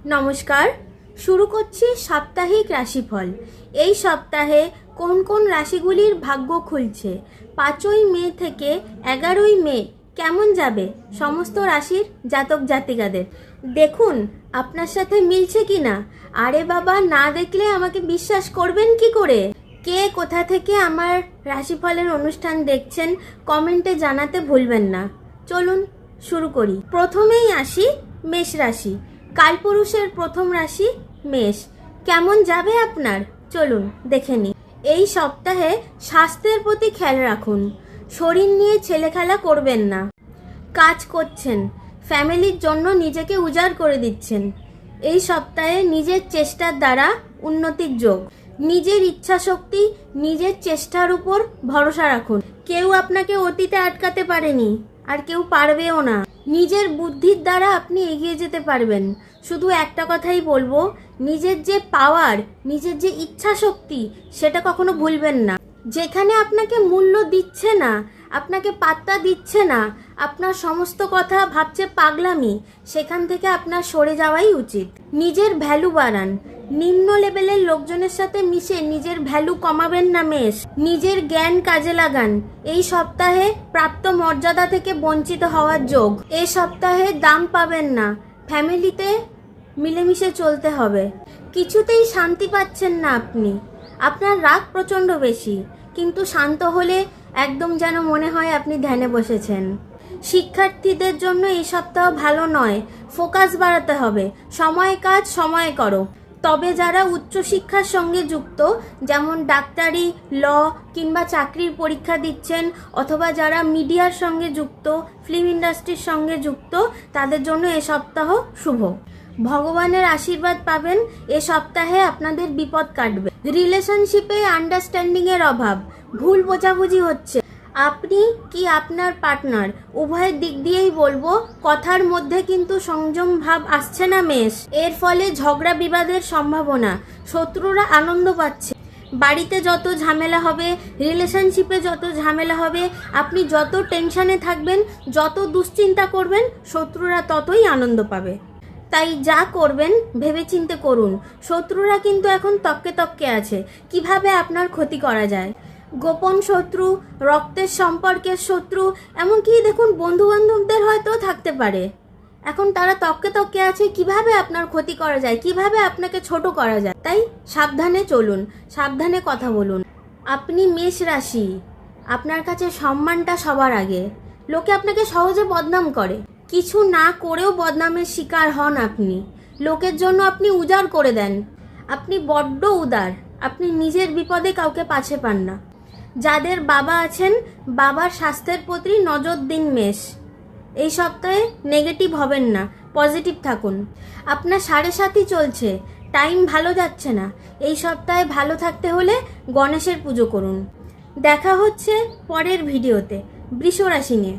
নমস্কার, শুরু করছি সাপ্তাহিক রাশিফল। এই সপ্তাহে কোন কোন রাশিগুলির ভাগ্য খুলছে 5ই মে থেকে 11ই মে কেমন যাবে সমস্ত রাশির জাতক জাতিকাদের দেখুন আপনার সাথে মিলছে কিনা। আরে বাবা, না দেখলে আমাকে বিশ্বাস করবেন কি করে? কে কোথা থেকে আমার রাশিফলের অনুষ্ঠান দেখছেন কমেন্টে জানাতে ভুলবেন না। চলুন শুরু করি। প্রথমেই আসি মেষ রাশি। কালপুরুষের প্রথম রাশি মেষ। কেমন যাবে আপনার চলুন দেখে নিই। এই সপ্তাহে স্বাস্থ্যের প্রতি খেয়াল রাখুন। শরীর নিয়ে ছেলেখেলা করবেন না। কাজ করছেন, ফ্যামিলির জন্য নিজেকে উজাড় করে দিচ্ছেন। এই সপ্তাহে নিজের চেষ্টার দ্বারা উন্নতির যোগ। নিজের ইচ্ছা শক্তি, নিজের চেষ্টার উপর ভরসা রাখুন। কেউ আপনাকে অতীতে আটকাতে পারেনি, আর কেউ পারবেও না। নিজের বুদ্ধির দ্বারা আপনি এগিয়ে যেতে পারবেন। শুধু একটা কথাই বলবো, নিজের যে পাওয়ার, নিজের যে ইচ্ছা শক্তি, সেটা কখনো ভুলবেন না। যেখানে আপনাকে মূল্য দিচ্ছে না, আপনাকে পাত্তা দিচ্ছে না, আপনার সমস্ত কথা ভাবছে পাগলামি, সেখান থেকে আপনার সরে যাওয়াই উচিত। নিজের ভ্যালু বাড়ান। নিম্ন লেভেলের লোকজনের সাথে মিশে নিজের ভ্যালু কমাবেন না মেষ। নিজের জ্ঞান কাজে লাগান। এই সপ্তাহে প্রাপ্ত মর্যাদা থেকে বঞ্চিত হওয়ার যোগ। এই সপ্তাহে দাম পাবেন না। ফ্যামিলিতে মিলেমিশে চলতে হবে। কিছুতেই শান্তি পাচ্ছেন না আপনি। আপনার রাগ প্রচণ্ড বেশি, কিন্তু শান্ত হলে একদম যেন মনে হয় আপনি ধ্যানে বসেছেন। শিক্ষার্থীদের জন্য এই সপ্তাহ ভালো নয়। ফোকাস বাড়াতে হবে। সময় কাজ সময় করো। তবে যারা উচ্চশিক্ষার সঙ্গে যুক্ত, যেমন ডাক্তারি, ল কিংবা চাকরির পরীক্ষা দিচ্ছেন, অথবা যারা মিডিয়ার সঙ্গে যুক্ত, ফিল্ম ইন্ডাস্ট্রির সঙ্গে যুক্ত, তাদের জন্য এ সপ্তাহ শুভ। ভগবানের আশীর্বাদ পাবেন। এ সপ্তাহে আপনাদের বিপদ কাটবে। রিলেশনশিপে আন্ডারস্ট্যান্ডিংয়ের অভাব, ভুল বোঝাবুঝি হচ্ছে। আপনি কি আপনার পার্টনার, উভয়ের দিক দিয়েই বলবো, কথার মধ্যে কিন্তু সংযম ভাব আসছে না মেষ। এর ফলে ঝগড়া বিবাদের সম্ভাবনা। শত্রুরা আনন্দ পাচ্ছে। বাড়িতে যত ঝামেলা হবে, রিলেশনশিপে যত ঝামেলা হবে, আপনি যত টেনশনে থাকবেন, যত দুশ্চিন্তা করবেন, শত্রুরা ততই আনন্দ পাবে। তাই যা করবেন ভেবেচিন্তে করুন। শত্রুরা কিন্তু এখন তককে তককে আছে, কিভাবে আপনার ক্ষতি করা যায়। গোপন শত্রু, রক্তের সম্পর্কের শত্রু, এমনকি দেখুন বন্ধু বান্ধবদের হয়তো থাকতে পারে। এখন তারা তককে তককে আছে, কিভাবে আপনার ক্ষতি করা যায়, কিভাবে আপনাকে ছোট করা যায়। তাই সাবধানে চলুন, সাবধানে কথা বলুন। আপনি মেষ রাশি, আপনার কাছে সম্মানটা সবার আগে। লোকে আপনাকে সহজে বদনাম করে। কিছু না করেও বদনামের শিকার হন আপনি। লোকের জন্য আপনি উজাড় করে দেন। আপনি বড্ড উদার। আপনি নিজের বিপদে কাউকে পাশে পান না। যাদের বাবা আছেন, বাবার স্বাস্থ্যের প্রতি নজর দিন মেষ। এই সপ্তাহে নেগেটিভ হবেন না, পজিটিভ থাকুন। আপনার 7.5 চলছে, টাইম ভালো যাচ্ছে না। এই সপ্তাহে ভালো থাকতে হলে গণেশের পুজো করুন। দেখা হচ্ছে পরের ভিডিওতে বৃষ রাশি নিয়ে।